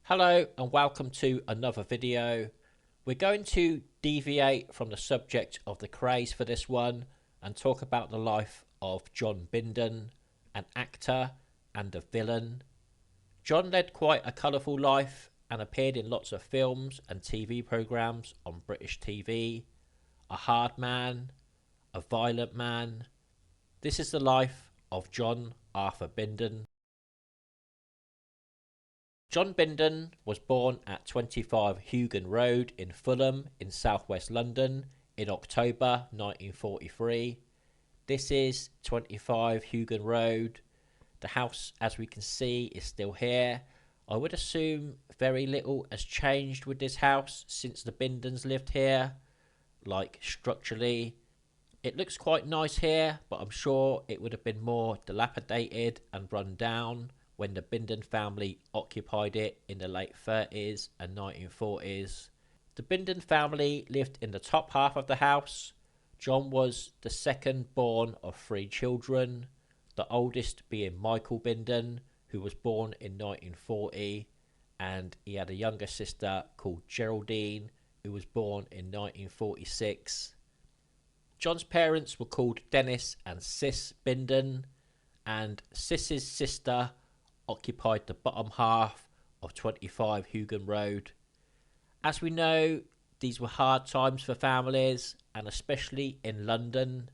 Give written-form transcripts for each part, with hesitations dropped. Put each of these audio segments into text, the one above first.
Hello and welcome to another video. We're going to deviate from the subject of the craze for this one and talk about the life of John Bindon, an actor and a villain. John led quite a colourful life and appeared in lots of films and TV programmes on British TV. A hard man, a violent man. This is the life of John Arthur Bindon. John Bindon was born at 25 Hugon Road in Fulham in southwest London in October 1943. This is 25 Hugon Road. The house, as we can see, is still here. I would assume very little has changed with this house since the Bindons lived here, like structurally. It looks quite nice here, but I'm sure it would have been more dilapidated and run down when the Bindon family occupied it in the late 30s and 1940s. The Bindon family lived in the top half of the house. John was the second born of 3 children, the oldest being Michael Bindon, who was born in 1940, and he had a younger sister called Geraldine, who was born in 1946. John's parents were called Dennis and Sis Bindon, and Sis's sister occupied the bottom half of 25 Hugon Road. As we know, these were hard times for families, and especially in London.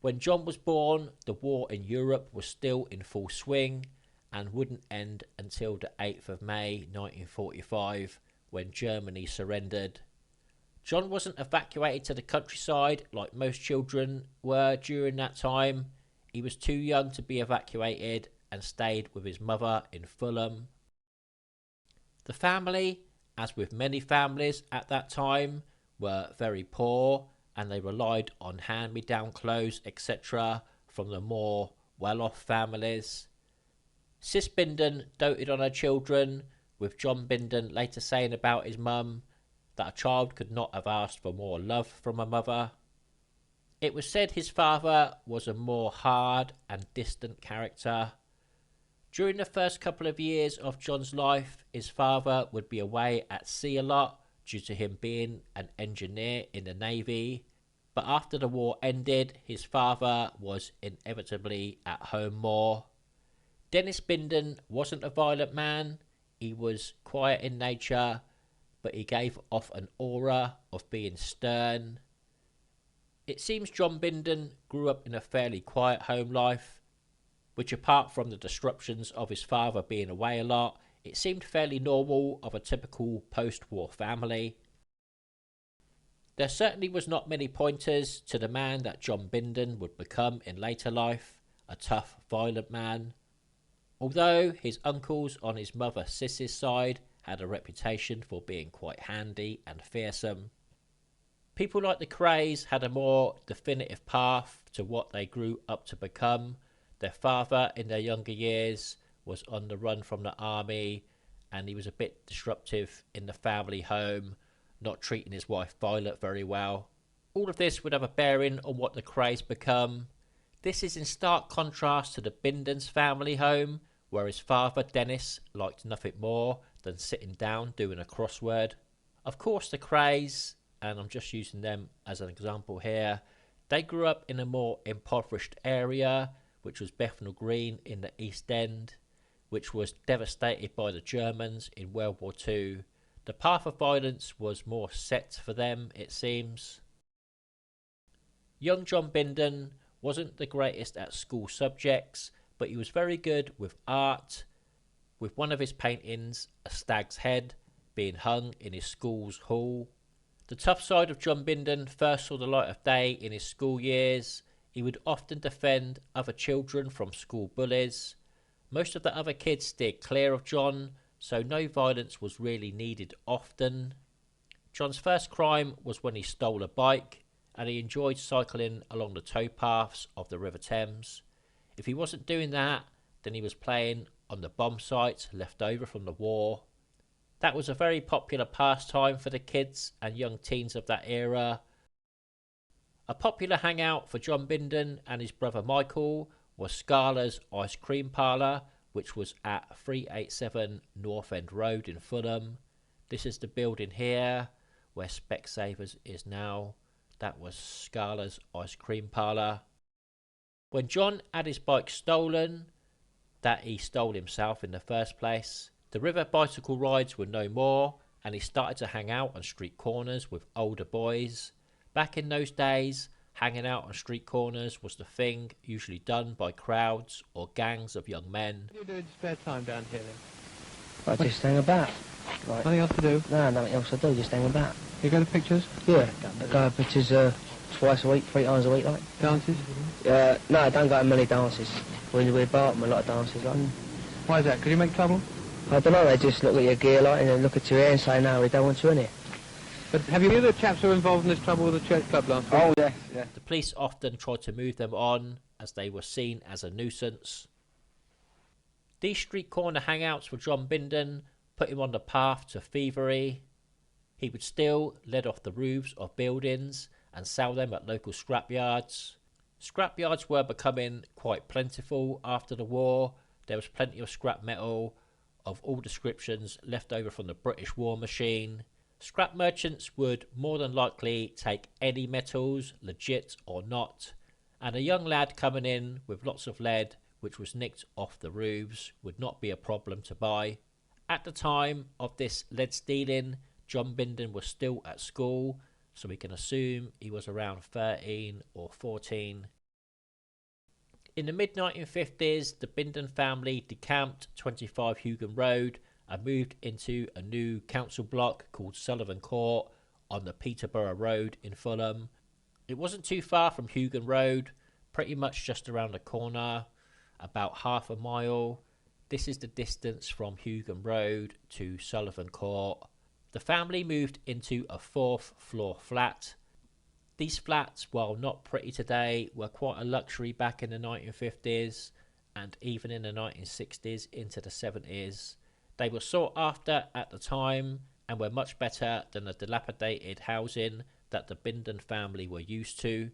When John was born, the war in Europe was still in full swing and wouldn't end until the 8th of May 1945, when Germany surrendered. John wasn't evacuated to the countryside like most children were during that time. He was too young to be evacuated and stayed with his mother in Fulham. The family, as with many families at that time, were very poor, and they relied on hand-me-down clothes, etc. from the more well-off families. Sis Bindon doted on her children, with John Bindon later saying about his mum that a child could not have asked for more love from a mother. It was said his father was a more hard and distant character. During the first couple of years of John's life, his father would be away at sea a lot due to him being an engineer in the Navy. But after the war ended, his father was inevitably at home more. Dennis Bindon wasn't a violent man. He was quiet in nature, but he gave off an aura of being stern. It seems John Bindon grew up in a fairly quiet home life, which, apart from the disruptions of his father being away a lot, it seemed fairly normal of a typical post-war family. There certainly was not many pointers to the man that John Bindon would become in later life, a tough, violent man. Although his uncles on his mother Sis's side had a reputation for being quite handy and fearsome. People like the Crays had a more definitive path to what they grew up to become. Their father, in their younger years, was on the run from the army, and he was a bit disruptive in the family home, not treating his wife Violet very well. All of this would have a bearing on what the Crays become. This is in stark contrast to the Bindon's family home, where his father, Dennis, liked nothing more than sitting down doing a crossword. Of course, the Crays, and I'm just using them as an example here, they grew up in a more impoverished area, which was Bethnal Green in the East End, which was devastated by the Germans in World War II. The path of violence was more set for them, it seems. Young John Bindon wasn't the greatest at school subjects, but he was very good with art, with one of his paintings, a stag's head, being hung in his school's hall. The tough side of John Bindon first saw the light of day in his school years. He would often defend other children from school bullies. Most of the other kids steered clear of John, so no violence was really needed often. John's first crime was when he stole a bike, and he enjoyed cycling along the towpaths of the River Thames. If he wasn't doing that, then he was playing on the bomb sites left over from the war. That was a very popular pastime for the kids and young teens of that era. A popular hangout for John Bindon and his brother Michael was Scala's Ice Cream Parlour, which was at 387 North End Road in Fulham. This is the building here where Specsavers is now. That was Scala's ice cream parlour. When John had his bike stolen, that he stole himself in the first place, the river bicycle rides were no more, and he started to hang out on street corners with older boys. Back in those days, hanging out on street corners was the thing usually done by crowds or gangs of young men. What do you do in spare time down here then? I just hang about. Like, Nothing else to do? no, nothing else I do, just hang about. You go to pictures? Yeah, I go to pictures twice a week, 3 times a week, like. Dances? No, I don't go to many dances. We're Barton, a lot of dances, like. Why is that? Could you make trouble? I don't know, they just look at your gear, like, and then look at your hair and say, no, we don't want you in here. But have you the other chaps who were involved in this trouble with the church club last week? Oh, yes, yeah. The police often tried to move them on as they were seen as a nuisance. These street corner hangouts for John Bindon put him on the path to thievery. He would steal lead off the roofs of buildings and sell them at local scrapyards. Scrapyards were becoming quite plentiful after the war. There was plenty of scrap metal of all descriptions left over from the British war machine. Scrap merchants would more than likely take any metals, legit or not, and a young lad coming in with lots of lead which was nicked off the roofs would not be a problem to buy. At the time of this lead stealing, John Bindon was still at school, so we can assume he was around 13 or 14. In the mid-1950s, the Bindon family decamped 25 Hugan Road and moved into a new council block called Sullivan Court on the Peterborough Road in Fulham. It wasn't too far from Hugan Road, pretty much just around the corner, about half a mile. This is the distance from Hugan Road to Sullivan Court. The family moved into a 4th floor flat. These flats, while not pretty today, were quite a luxury back in the 1950s and even in the 1960s into the 70s. They were sought after at the time and were much better than the dilapidated housing that the Bindon family were used to.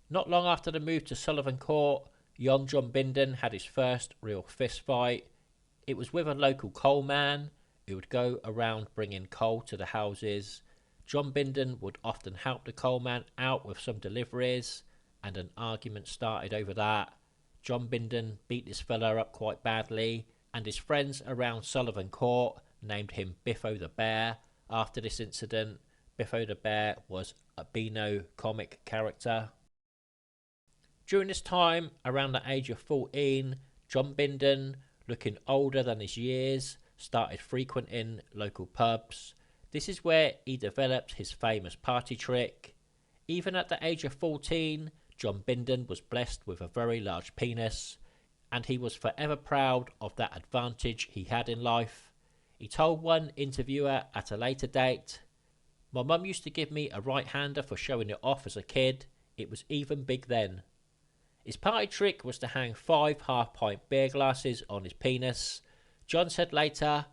Not long after the move to Sullivan Court, young John Bindon had his first real fist fight. It was with a local coal man who would go around bringing coal to the houses. John Bindon would often help the coal man out with some deliveries, and an argument started over that. John Bindon beat this fella up quite badly, and his friends around Sullivan Court named him Biffo the Bear after this incident. Biffo the Bear was a Beano comic character. During this time, around the age of 14, John Bindon, looking older than his years, started frequenting local pubs. This is where he developed his famous party trick. Even at the age of 14, John Bindon was blessed with a very large penis, and he was forever proud of that advantage he had in life. He told one interviewer at a later date, "My mum used to give me a right-hander for showing it off as a kid. It was even big then." His party trick was to hang 5 half-pint beer glasses on his penis. John said later,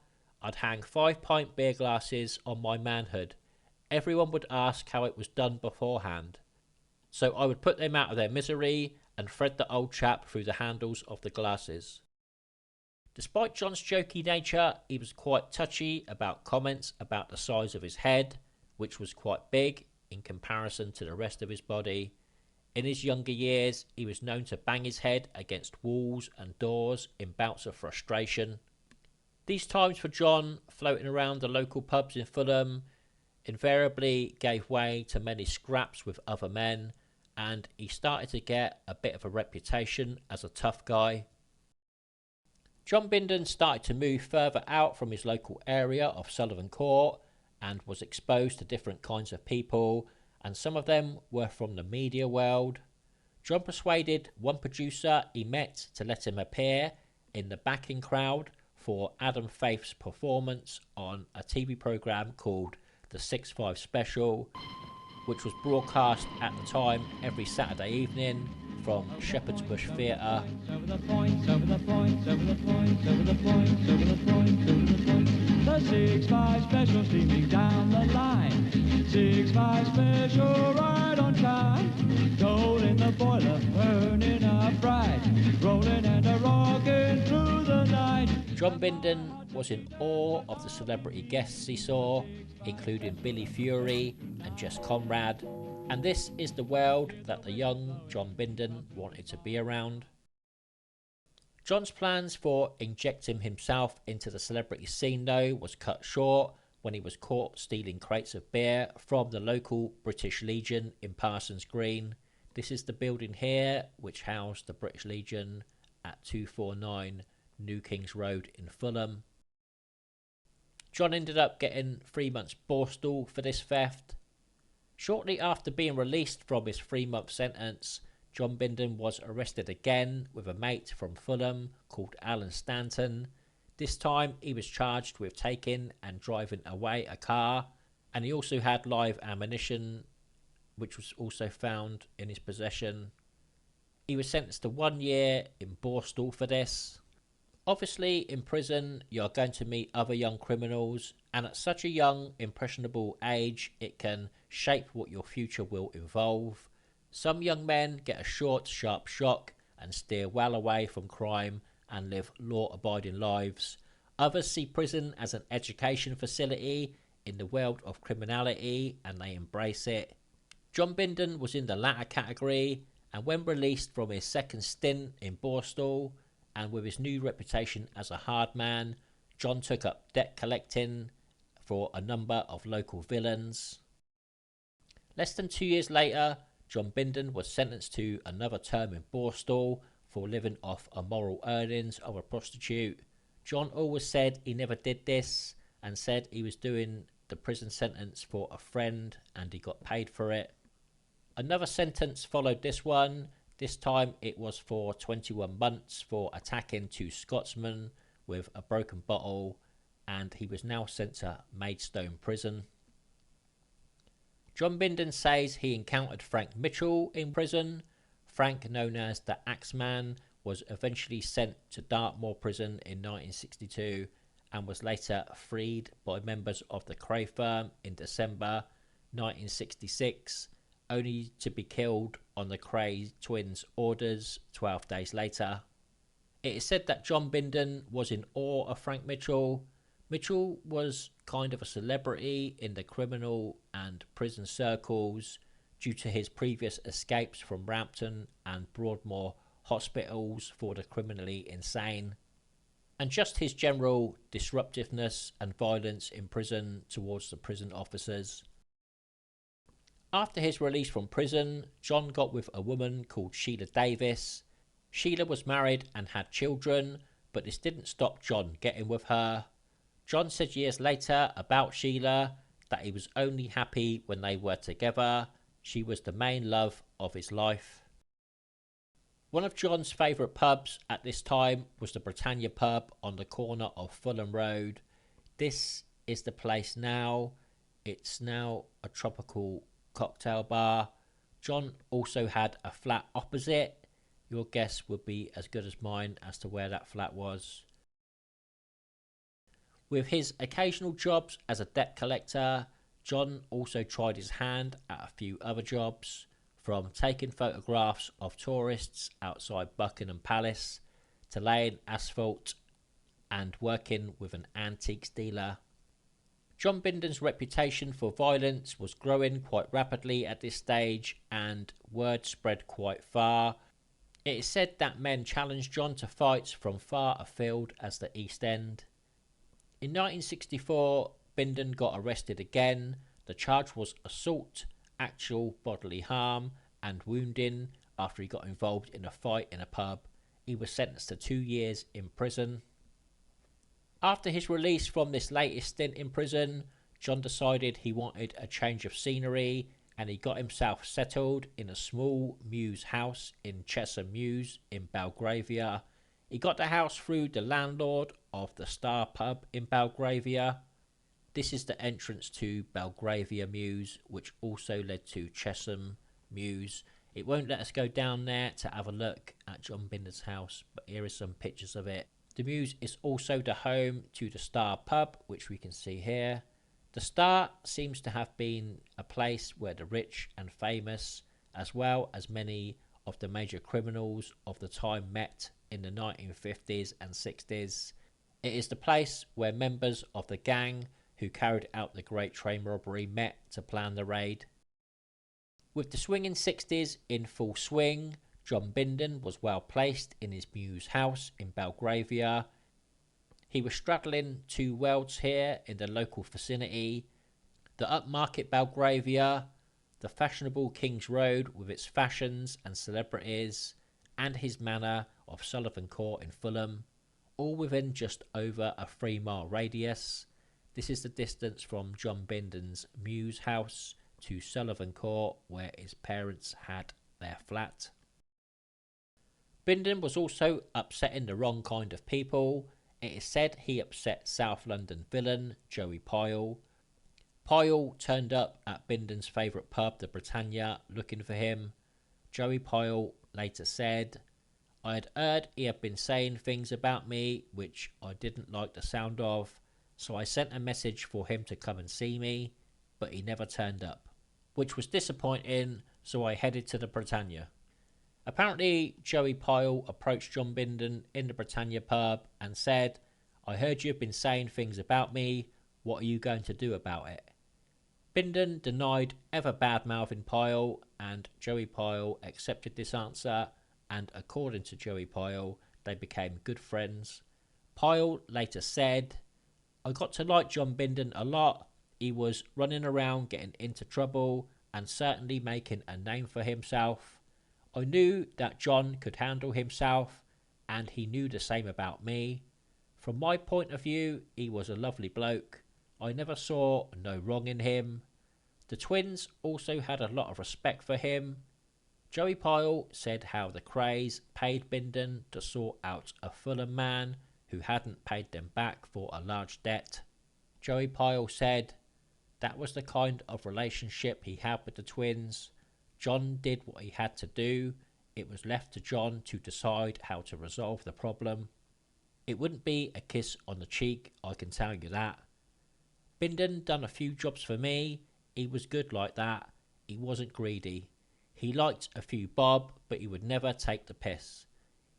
"I'd hang 5-pint beer glasses on my manhood. Everyone would ask how it was done beforehand. So I would put them out of their misery and thread the old chap through the handles of the glasses." Despite John's jokey nature, he was quite touchy about comments about the size of his head, which was quite big in comparison to the rest of his body. In his younger years, he was known to bang his head against walls and doors in bouts of frustration. These times for John, floating around the local pubs in Fulham, invariably gave way to many scraps with other men, and he started to get a bit of a reputation as a tough guy. John Bindon started to move further out from his local area of Sullivan Court and was exposed to different kinds of people, and some of them were from the media world. John persuaded one producer he met to let him appear in the backing crowd for Adam Faith's performance on a TV programme called The 6-5 Special, which was broadcast at the time every Saturday evening from Shepherd's Bush Theatre. Over the points, over the points, over the points, over the points, over the points, over the points. The 6-5 Special streaming down the line. 6-5 Special right on time. Coal in the boiler, burning up bright. Rolling and a rocket. John Bindon was in awe of the celebrity guests he saw, including Billy Fury and Jess Conrad, and this is the world that the young John Bindon wanted to be around. John's plans for injecting himself into the celebrity scene, though, was cut short when he was caught stealing crates of beer from the local British Legion in Parsons Green. This is the building here which housed the British Legion at 249 New Kings Road in Fulham. John ended up getting 3 months borstal for this theft. Shortly after being released from his 3-month sentence, John Bindon was arrested again with a mate from Fulham called Alan Stanton. This time he was charged with taking and driving away a car, and he also had live ammunition which was also found in his possession. He was sentenced to 1 year in borstal for this. Obviously, in prison, you're going to meet other young criminals, and at such a young, impressionable age, it can shape what your future will involve. Some young men get a short, sharp shock and steer well away from crime and live law-abiding lives. Others see prison as an education facility in the world of criminality, and they embrace it. John Bindon was in the latter category, and when released from his second stint in borstal, and with his new reputation as a hard man, John took up debt collecting for a number of local villains. Less than 2 years later, John Bindon was sentenced to another term in borstal for living off immoral earnings of a prostitute. John always said he never did this, and said he was doing the prison sentence for a friend and he got paid for it. Another sentence followed this one. This time it was for 21 months for attacking 2 Scotsmen with a broken bottle, and he was now sent to Maidstone prison. John Bindon says he encountered Frank Mitchell in prison. Frank, known as the Axeman, was eventually sent to Dartmoor prison in 1962 and was later freed by members of the Cray firm in December 1966, only to be killed on the Cray twins' orders 12 days later. It is said that John Bindon was in awe of Frank Mitchell. Mitchell was kind of a celebrity in the criminal and prison circles due to his previous escapes from Rampton and Broadmoor hospitals for the criminally insane, and just his general disruptiveness and violence in prison towards the prison officers. After his release from prison, John got with a woman called Sheila Davis. Sheila was married and had children, but this didn't stop John getting with her. John said years later about Sheila that he was only happy when they were together. She was the main love of his life. One of John's favourite pubs at this time was the Britannia pub on the corner of Fulham Road. This is the place now. It's now a tropical cocktail bar. John also had a flat opposite. Your guess would be as good as mine as to where that flat was. With his occasional jobs as a debt collector, John also tried his hand at a few other jobs, from taking photographs of tourists outside Buckingham Palace to laying asphalt and working with an antiques dealer. John Bindon's reputation for violence was growing quite rapidly at this stage, and word spread quite far. It is said that men challenged John to fights from far afield as the East End. In 1964, Bindon got arrested again. The charge was assault, actual bodily harm, and wounding after he got involved in a fight in a pub. He was sentenced to 2 years in prison. After his release from this latest stint in prison, John decided he wanted a change of scenery, and he got himself settled in a small mews house in Chesham Mews in Belgravia. He got the house through the landlord of the Star pub in Belgravia. This is the entrance to Belgravia Mews, which also led to Chesham Mews. It won't let us go down there to have a look at John Bindon's house, but here are some pictures of it. The Mews is also the home to the Star pub, which we can see here. The Star seems to have been a place where the rich and famous, as well as many of the major criminals of the time, met in the 1950s and 60s. It is the place where members of the gang who carried out the great train robbery met to plan the raid. With the swinging 60s in full swing, John Bindon was well placed in his Muse house in Belgravia. He was straddling two worlds here in the local vicinity: the upmarket Belgravia, the fashionable King's Road with its fashions and celebrities, and his manor of Sullivan Court in Fulham, all within just over a 3-mile radius. This is the distance from John Bindon's Muse house to Sullivan Court, where his parents had their flat. Bindon was also upsetting the wrong kind of people. It is said he upset South London villain Joey Pyle. Pyle turned up at Bindon's favourite pub, the Britannia, looking for him. Joey Pyle later said, "I had heard he had been saying things about me which I didn't like the sound of, so I sent a message for him to come and see me, but he never turned up, which was disappointing, so I headed to the Britannia." Apparently, Joey Pyle approached John Bindon in the Britannia pub and said, "I heard you've been saying things about me, what are you going to do about it?" Bindon denied ever bad-mouthing Pyle, and Joey Pyle accepted this answer, and according to Joey Pyle, they became good friends. Pyle later said, "I got to like John Bindon a lot. He was running around getting into trouble and certainly making a name for himself. I knew that John could handle himself, and he knew the same about me. From my point of view, he was a lovely bloke. I never saw no wrong in him. The twins also had a lot of respect for him." Joey Pyle said how the Krays paid Bindon to sort out a Fulham man who hadn't paid them back for a large debt. Joey Pyle said that was the kind of relationship he had with the twins. John did what he had to do. It was left to John to decide how to resolve the problem. It wouldn't be a kiss on the cheek, I can tell you that. Bindon done a few jobs for me. He was good like that. He wasn't greedy. He liked a few bob, but he would never take the piss.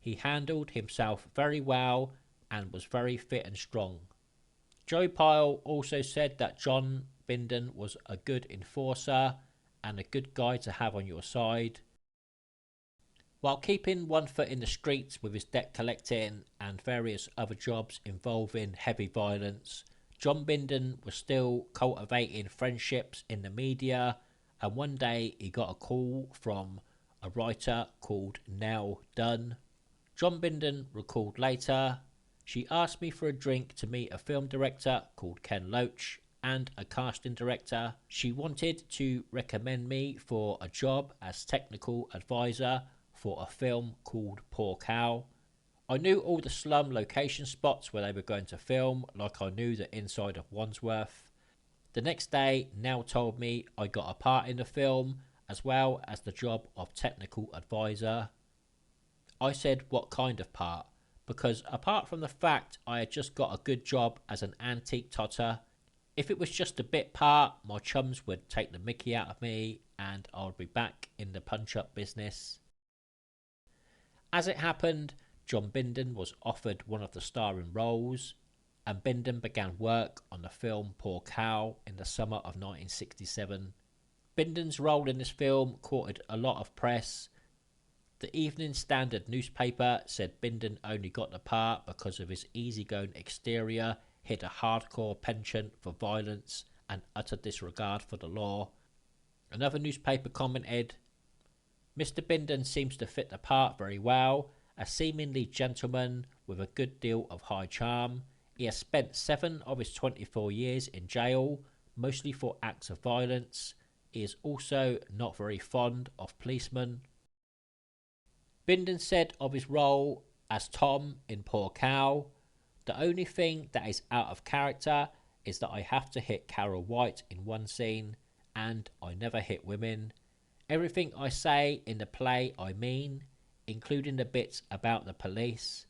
He handled himself very well and was very fit and strong. Joey Pyle also said that John Bindon was a good enforcer and a good guy to have on your side. While keeping one foot in the streets with his debt collecting and various other jobs involving heavy violence, John Bindon was still cultivating friendships in the media, and one day he got a call from a writer called Nell Dunn. John Bindon recalled later, "She asked me for a drink to meet a film director called Ken Loach and a casting director. She wanted to recommend me for a job as technical advisor for a film called Poor Cow. I knew all the slum location spots where they were going to film, like I knew the inside of Wandsworth. The next day, Nell told me I got a part in the film, as well as the job of technical advisor. I said, what kind of part? Because apart from the fact I had just got a good job as an antique totter, if it was just a bit part, my chums would take the mickey out of me and I would be back in the punch-up business." As it happened, John Bindon was offered one of the starring roles, and Bindon began work on the film Poor Cow in the summer of 1967. Bindon's role in this film courted a lot of press. The Evening Standard newspaper said Bindon only got the part because of his easygoing exterior, hid a hardcore penchant for violence and utter disregard for the law. Another newspaper commented, "Mr. Bindon seems to fit the part very well, a seemingly gentleman with a good deal of high charm. He has spent 7 of his 24 years in jail, mostly for acts of violence. He is also not very fond of policemen." Bindon said of his role as Tom in Poor Cow, "The only thing that is out of character is that I have to hit Carol White in one scene, and I never hit women. Everything I say in the play I mean, including the bits about the police.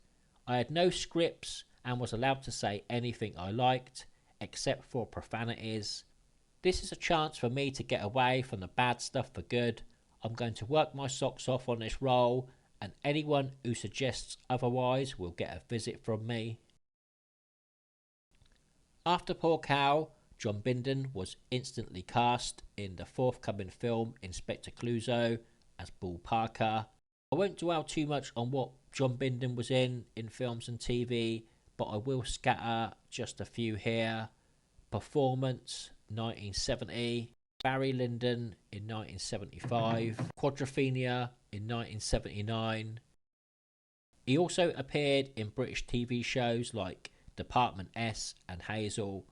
I had no scripts and was allowed to say anything I liked, except for profanities. This is a chance for me to get away from the bad stuff for good. I'm going to work my socks off on this role, and anyone who suggests otherwise will get a visit from me." After Poor Cow, John Bindon was instantly cast in the forthcoming film Inspector Clouseau as Bull Parker. I won't dwell too much on what John Bindon was in films and TV, but I will scatter just a few here. Performance, 1970. Barry Lyndon in 1975. Quadrophenia in 1979. He also appeared in British TV shows like Department S and Hazel.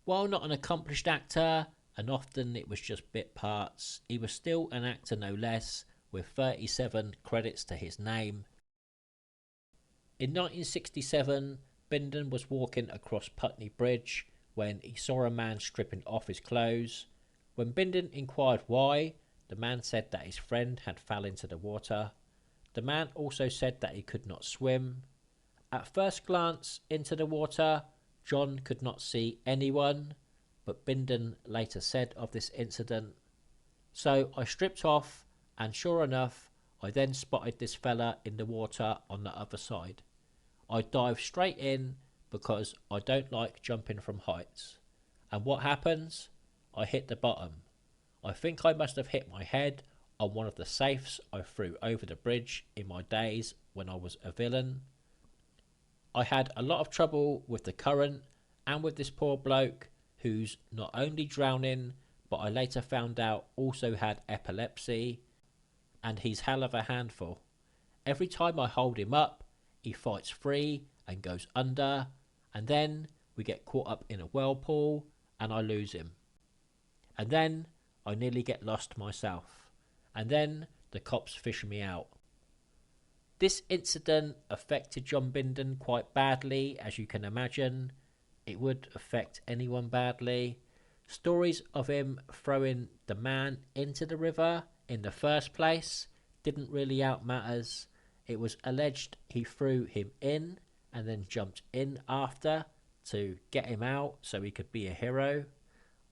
While not an accomplished actor, and often it was just bit parts, he was still an actor no less, with 37 credits to his name. In 1967, Bindon was walking across Putney Bridge when he saw a man stripping off his clothes. When Bindon inquired why, the man said that his friend had fell into the water. The man also said that he could not swim. At first glance into the water, John could not see anyone, but Bindon later said of this incident, "So I stripped off, and sure enough, I then spotted this fella in the water on the other side. I dived straight in because I don't like jumping from heights. And what happens? I hit the bottom. I think I must have hit my head on one of the safes I threw over the bridge in my days when I was a villain. I had a lot of trouble with the current and with this poor bloke who's not only drowning, but I later found out also had epilepsy, and he's hell of a handful. Every time I hold him up, he fights free and goes under, and then we get caught up in a whirlpool and I lose him. And then I nearly get lost myself, and then the cops fish me out." This incident affected John Bindon quite badly, as you can imagine. It would affect anyone badly. Stories of him throwing the man into the river in the first place didn't really out matters. It was alleged he threw him in and then jumped in after to get him out so he could be a hero.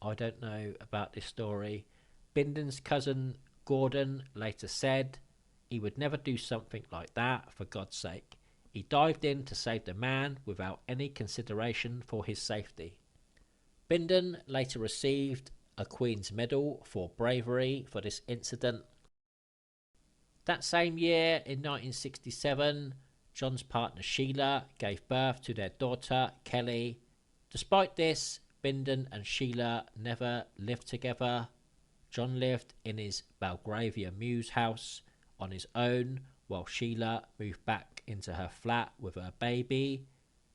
I don't know about this story. Bindon's cousin Gordon later said he would never do something like that, for God's sake. He dived in to save the man without any consideration for his safety. Bindon later received a Queen's Medal for bravery for this incident. That same year, in 1967, John's partner Sheila gave birth to their daughter Kelly. Despite this, Bindon and Sheila never lived together. John lived in his Belgravia Mews house on his own, while Sheila moved back into her flat with her baby,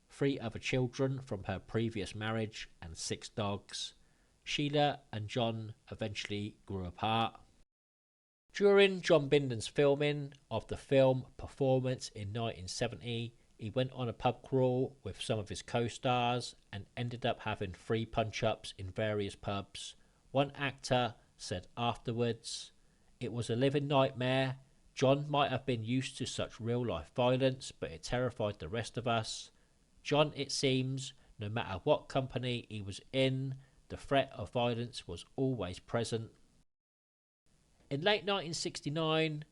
3 other children from her previous marriage, and 6 dogs. Sheila and John eventually grew apart. During John Bindon's filming of the film Performance in 1970, he went on a pub crawl with some of his co-stars and ended up having 3 punch-ups in various pubs. One actor said afterwards, "It was a living nightmare. John might have been used to such real-life violence, but it terrified the rest of us. John, it seems, no matter what company he was in, the threat of violence was always present." In late 1969,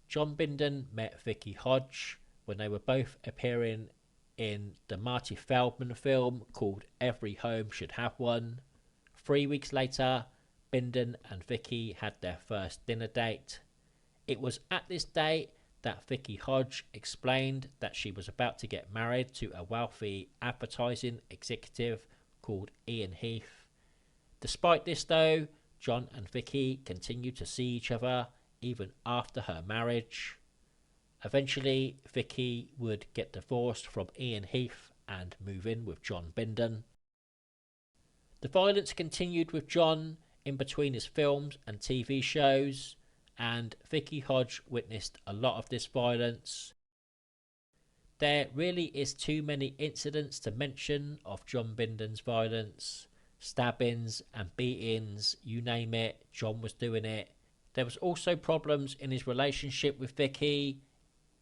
John Bindon met Vicky Hodge when they were both appearing in the Marty Feldman film called Every Home Should Have One. 3 weeks later, Bindon and Vicky had their first dinner date. It was at this date that Vicky Hodge explained that she was about to get married to a wealthy advertising executive called Ian Heath. Despite this though, John and Vicky continued to see each other even after her marriage. Eventually, Vicky would get divorced from Ian Heath and move in with John Bindon. The violence continued with John in between his films and TV shows, and Vicky Hodge witnessed a lot of this violence. There really is too many incidents to mention of John Bindon's violence. Stabbings and beatings, you name it, John was doing it. There was also problems in his relationship with Vicky.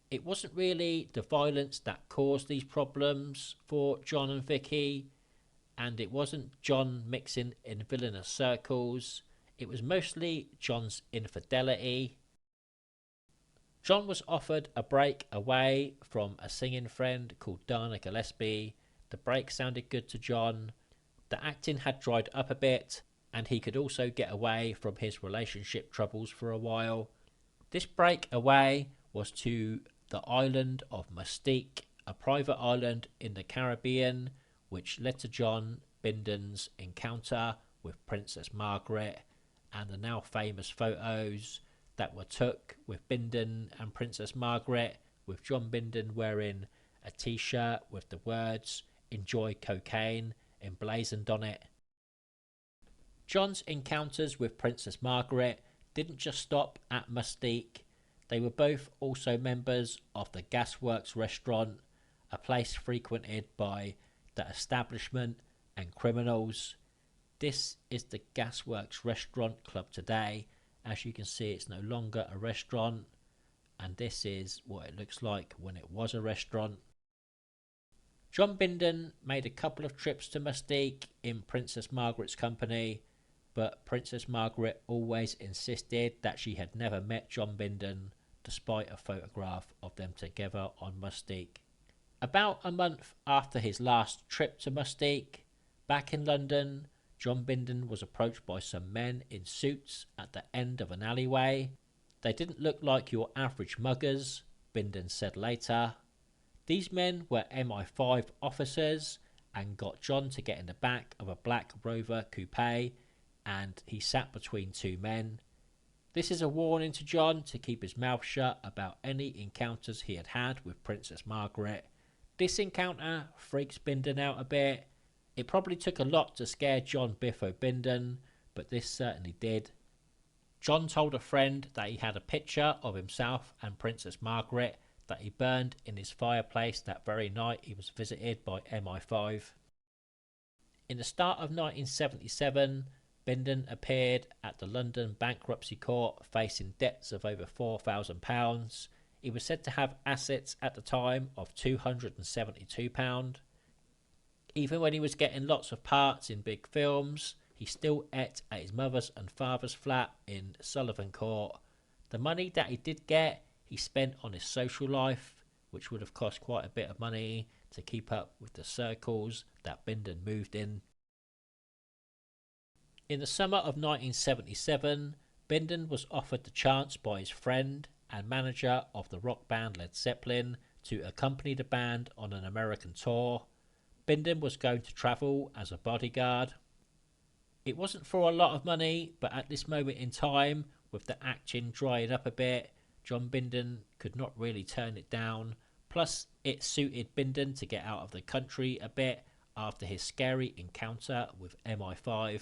It wasn't really the violence that caused these problems for John and Vicky, and it wasn't John mixing in villainous circles. It was mostly John's infidelity. John was offered a break away from a singing friend called Dana Gillespie. The break sounded good to John, The acting had dried up a bit, and he could also get away from his relationship troubles for a while. This break away was to the island of Mustique, a private island in the Caribbean, which led to John Bindon's encounter with Princess Margaret and the now famous photos that were took with Bindon and Princess Margaret, with John Bindon wearing a t-shirt with the words "Enjoy Cocaine" emblazoned on it. John's encounters with Princess Margaret didn't just stop at Mustique. They were both also members of the Gasworks restaurant, a place frequented by the establishment and criminals. This is the Gasworks restaurant club today. As you can see, it's no longer a restaurant, and this is what it looks like when it was a restaurant. John Bindon made a couple of trips to Mustique in Princess Margaret's company, but Princess Margaret always insisted that she had never met John Bindon, despite a photograph of them together on Mustique. About a month after his last trip to Mustique, back in London, John Bindon was approached by some men in suits at the end of an alleyway. They didn't look like your average muggers, Bindon said later. These men were MI5 officers and got John to get in the back of a black Rover coupe, and he sat between two men. This is a warning to John to keep his mouth shut about any encounters he had had with Princess Margaret. This encounter freaks Bindon out a bit. It probably took a lot to scare John Biffo Bindon, but this certainly did. John told a friend that he had a picture of himself and Princess Margaret that he burned in his fireplace that very night he was visited by MI5. In the start of 1977, Bindon appeared at the London Bankruptcy Court facing debts of over £4,000. He was said to have assets at the time of £272. Even when he was getting lots of parts in big films, he still ate at his mother's and father's flat in Sullivan Court. The money that he did get, he spent on his social life, which would have cost quite a bit of money to keep up with the circles that Bindon moved in. In the summer of 1977, Bindon was offered the chance by his friend and manager of the rock band Led Zeppelin to accompany the band on an American tour. Bindon was going to travel as a bodyguard. It wasn't for a lot of money, but at this moment in time, with the acting drying up a bit, John Bindon could not really turn it down. Plus, it suited Bindon to get out of the country a bit after his scary encounter with MI5.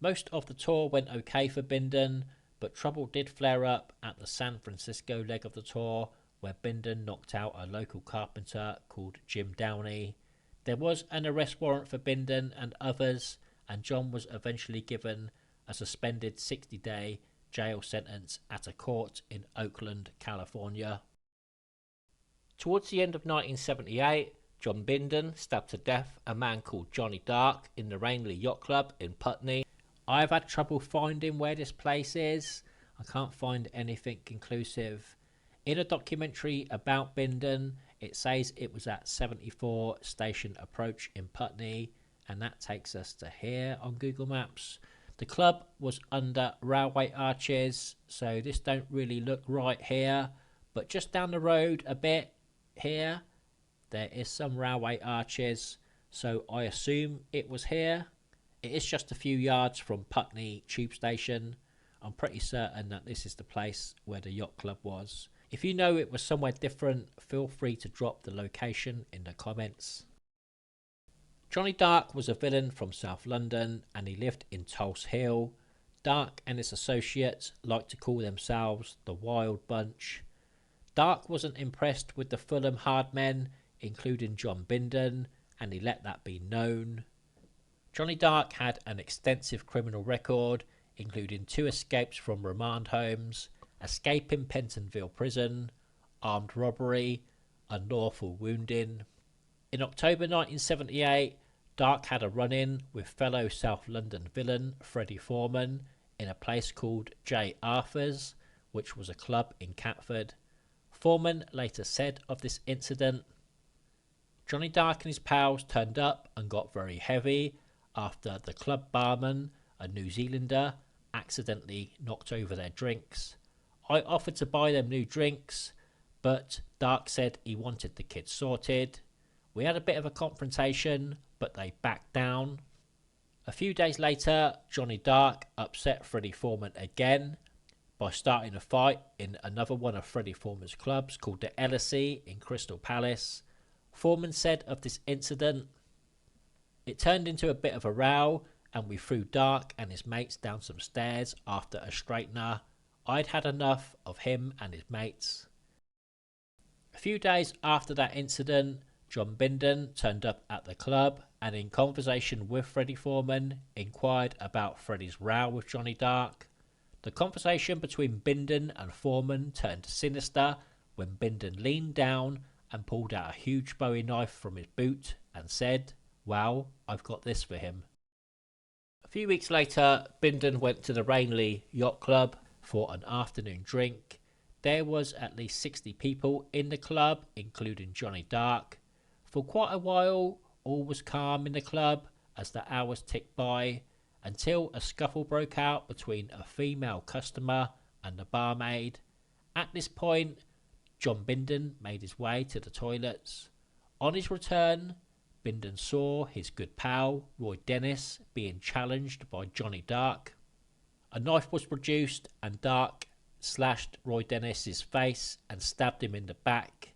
Most of the tour went okay for Bindon, but trouble did flare up at the San Francisco leg of the tour, where Bindon knocked out a local carpenter called Jim Downey. There was an arrest warrant for Bindon and others, and John was eventually given a suspended 60-day jail sentence at a court in Oakland, California. Towards the end of 1978, John Bindon stabbed to death a man called Johnny Dark in the Rainley Yacht Club in Putney. I've had trouble finding where this place is. I can't find anything conclusive. In a documentary about Bindon, it says it was at 74 Station Approach in Putney, and that takes us to here on Google Maps. The club was under railway arches, so this don't really look right here, but just down the road a bit here, there is some railway arches, so I assume it was here. It is just a few yards from Putney Tube Station. I'm pretty certain that this is the place where the yacht club was. If you know it was somewhere different, feel free to drop the location in the comments. Johnny Dark was a villain from South London and he lived in Tulse Hill. Dark and his associates liked to call themselves the Wild Bunch. Dark wasn't impressed with the Fulham hard men, including John Bindon, and he let that be known. Johnny Dark had an extensive criminal record, including 2 escapes from remand homes, escaping Pentonville prison, armed robbery, unlawful wounding. In October 1978, Dark had a run-in with fellow South London villain Freddie Foreman in a place called J. Arthur's, which was a club in Catford. Foreman later said of this incident, "Johnny Dark and his pals turned up and got very heavy. after the club barman, a New Zealander, accidentally knocked over their drinks. I offered to buy them new drinks, but Dark said he wanted the kids sorted. We had a bit of a confrontation, but they backed down. A few days later, Johnny Dark upset Freddie Foreman again by starting a fight in another one of Freddie Foreman's clubs called the Elysee in Crystal Palace. Foreman said of this incident, "It turned into a bit of a row and we threw Dark and his mates down some stairs after a straightener. I'd had enough of him and his mates." A few days after that incident, John Bindon turned up at the club and in conversation with Freddie Foreman inquired about Freddie's row with Johnny Dark. The conversation between Bindon and Foreman turned sinister when Bindon leaned down and pulled out a huge Bowie knife from his boot and said, "Well, I've got this for him." A few weeks later, Bindon went to the Rainley Yacht Club for an afternoon drink. There was at least 60 people in the club, including Johnny Dark. For quite a while, all was calm in the club as the hours ticked by, until a scuffle broke out between a female customer and the barmaid. At this point, John Bindon made his way to the toilets. On his return, Bindon saw his good pal, Roy Dennis, being challenged by Johnny Dark. A knife was produced and Dark slashed Roy Dennis's face and stabbed him in the back.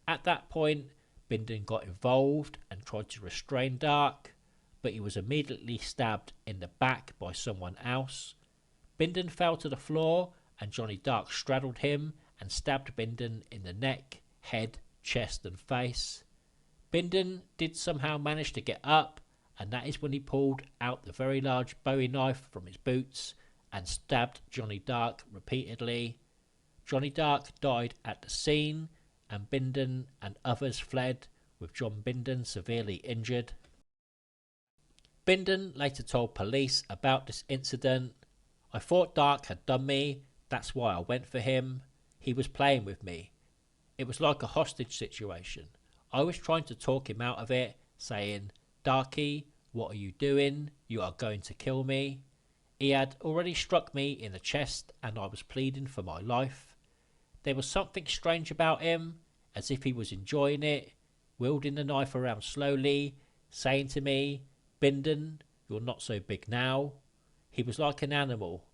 At that point, Bindon got involved and tried to restrain Dark, but he was immediately stabbed in the back by someone else. Bindon fell to the floor and Johnny Dark straddled him and stabbed Bindon in the neck, head, chest and face. Bindon did somehow manage to get up, and that is when he pulled out the very large Bowie knife from his boots and stabbed Johnny Dark repeatedly. Johnny Dark died at the scene and Bindon and others fled, with John Bindon severely injured. Bindon later told police about this incident. "I thought Dark had done me, that's why I went for him. He was playing with me. It was like a hostage situation. I was trying to talk him out of it, saying, 'Darky, what are you doing? You are going to kill me.' He had already struck me in the chest and I was pleading for my life. There was something strange about him, as if he was enjoying it, wielding the knife around slowly, saying to me, 'Bindon, you're not so big now.' He was like an animal.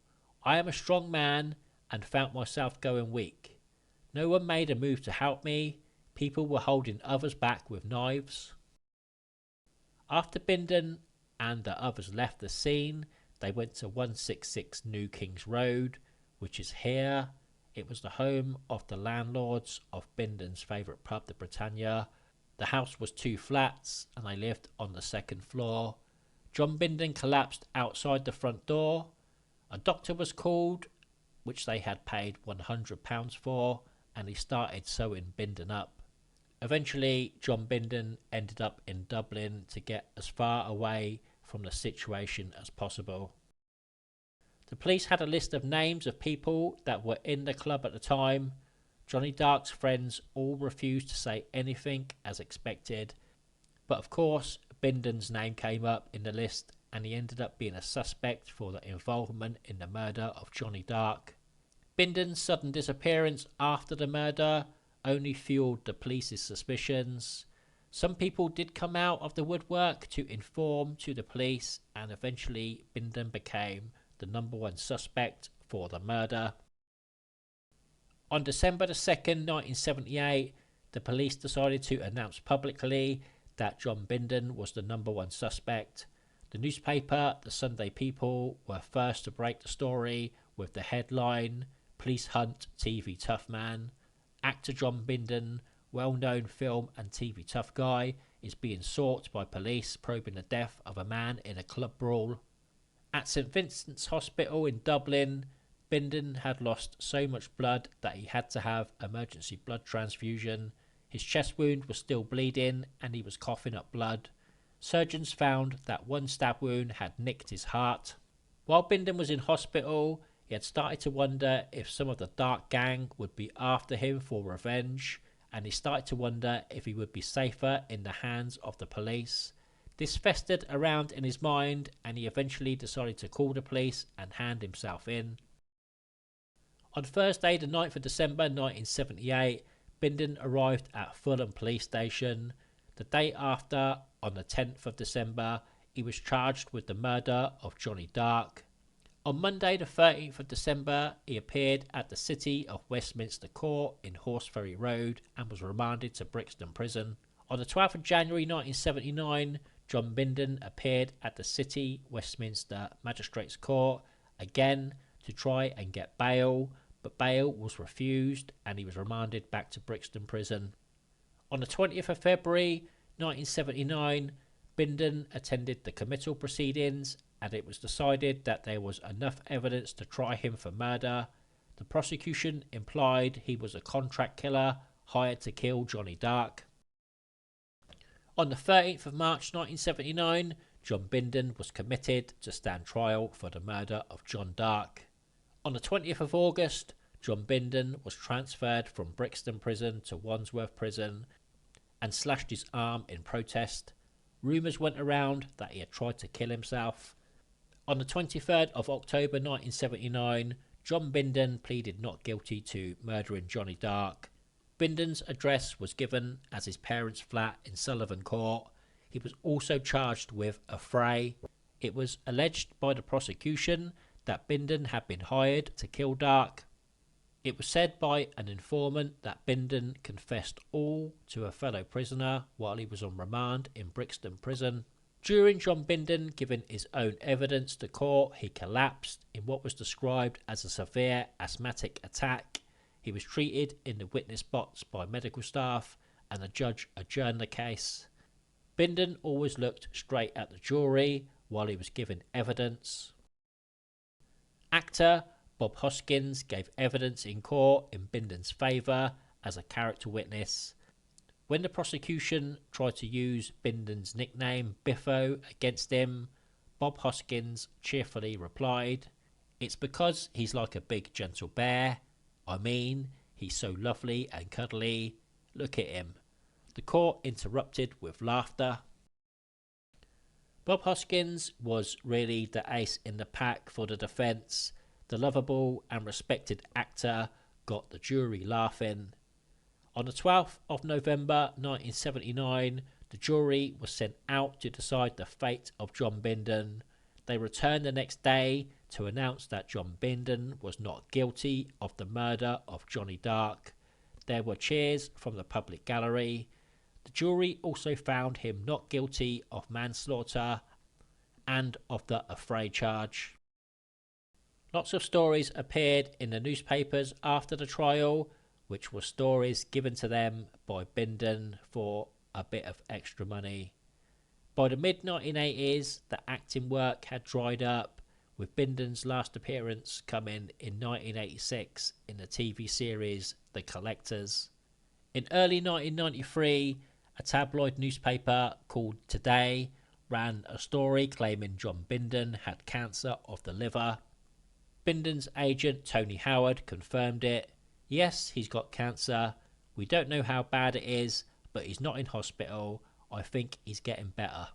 I am a strong man and found myself going weak. No one made a move to help me. People were holding others back with knives." After Bindon and the others left the scene, they went to 166 New Kings Road, which is here. It was the home of the landlords of Bindon's favourite pub, the Britannia. The house was 2 flats and they lived on the 2nd floor. John Bindon collapsed outside the front door. A doctor was called, which they had paid £100 for, and he started sewing Bindon up. Eventually, John Bindon ended up in Dublin to get as far away from the situation as possible. The police had a list of names of people that were in the club at the time. Johnny Dark's friends all refused to say anything as expected, but of course Bindon's name came up in the list and he ended up being a suspect for the involvement in the murder of Johnny Dark. Bindon's sudden disappearance after the murder only fueled the police's suspicions. Some people did come out of the woodwork to inform to the police, and eventually Bindon became the #1 suspect for the murder. On December 2nd, 1978, the police decided to announce publicly that John Bindon was the #1 suspect. The newspaper, the Sunday People, were first to break the story with the headline, "Police Hunt TV Tough Man." Actor John Bindon, well-known film and TV tough guy, is being sought by police probing the death of a man in a club brawl. At St Vincent's Hospital in Dublin, Bindon had lost so much blood that he had to have emergency blood transfusion. His chest wound was still bleeding and he was coughing up blood. Surgeons found that one stab wound had nicked his heart. While Bindon was in hospital, he had started to wonder if some of the Dark gang would be after him for revenge, and he started to wonder if he would be safer in the hands of the police. This festered around in his mind, and he eventually decided to call the police and hand himself in. On Thursday the 9th of December 1978, Bindon arrived at Fulham police station. The day after, on the 10th of December, he was charged with the murder of Johnny Dark. On Monday the 13th of December, he appeared at the City of Westminster Court in Horseferry Road and was remanded to Brixton Prison. On the 12th of January 1979, John Bindon appeared at the City Westminster Magistrates Court again to try and get bail, but bail was refused and he was remanded back to Brixton Prison. On the 20th of February 1979, Bindon attended the committal proceedings and it was decided that there was enough evidence to try him for murder. The prosecution implied he was a contract killer hired to kill Johnny Dark. On the 13th of March 1979, John Bindon was committed to stand trial for the murder of John Dark. On the 20th of August, John Bindon was transferred from Brixton Prison to Wandsworth Prison and slashed his arm in protest. Rumours went around that he had tried to kill himself. On the 23rd of October 1979, John Bindon pleaded not guilty to murdering Johnny Dark. Bindon's address was given as his parents' flat in Sullivan Court. He was also charged with affray. It was alleged by the prosecution that Bindon had been hired to kill Dark. It was said by an informant that Bindon confessed all to a fellow prisoner while he was on remand in Brixton Prison. During John Bindon giving his own evidence to court, he collapsed in what was described as a severe asthmatic attack. He was treated in the witness box by medical staff and the judge adjourned the case. Bindon always looked straight at the jury while he was giving evidence. Actor Bob Hoskins gave evidence in court in Bindon's favour as a character witness. When the prosecution tried to use Bindon's nickname Biffo against him, Bob Hoskins cheerfully replied, "It's because he's like a big gentle bear. I mean, he's so lovely and cuddly. Look at him." The court interrupted with laughter. Bob Hoskins was really the ace in the pack for the defence. The lovable and respected actor got the jury laughing. On the 12th of November 1979, the jury was sent out to decide the fate of John Bindon. They returned the next day to announce that John Bindon was not guilty of the murder of Johnny Dark. There were cheers from the public gallery. The jury also found him not guilty of manslaughter and of the affray charge. Lots of stories appeared in the newspapers after the trial, which were stories given to them by Bindon for a bit of extra money. By the mid-1980s, the acting work had dried up, with Bindon's last appearance coming in 1986 in the TV series The Collectors. In early 1993, a tabloid newspaper called Today ran a story claiming John Bindon had cancer of the liver. Bindon's agent Tony Howard confirmed it. "Yes, he's got cancer. We don't know how bad it is, but he's not in hospital. I think he's getting better."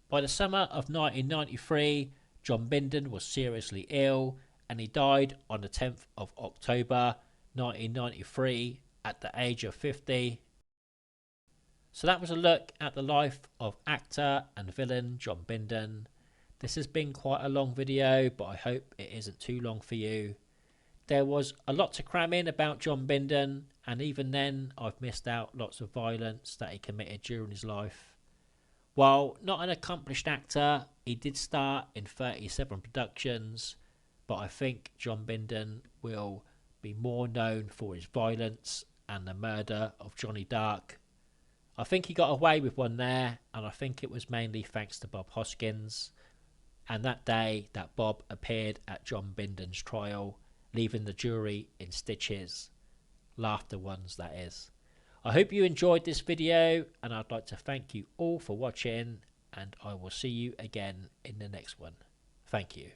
By the summer of 1993, John Bindon was seriously ill and he died on the 10th of October 1993 at the age of 50. So that was a look at the life of actor and villain John Bindon. This has been quite a long video, but I hope it isn't too long for you. There was a lot to cram in about John Bindon, and even then I've missed out lots of violence that he committed during his life. While not an accomplished actor, he did star in 37 productions, but I think John Bindon will be more known for his violence and the murder of Johnny Dark. I think he got away with one there, and I think it was mainly thanks to Bob Hoskins, and that day that Bob appeared at John Bindon's trial, leaving the jury in stitches. Laughter ones, that is. I hope you enjoyed this video, and I'd like to thank you all for watching, and I will see you again in the next one. Thank you.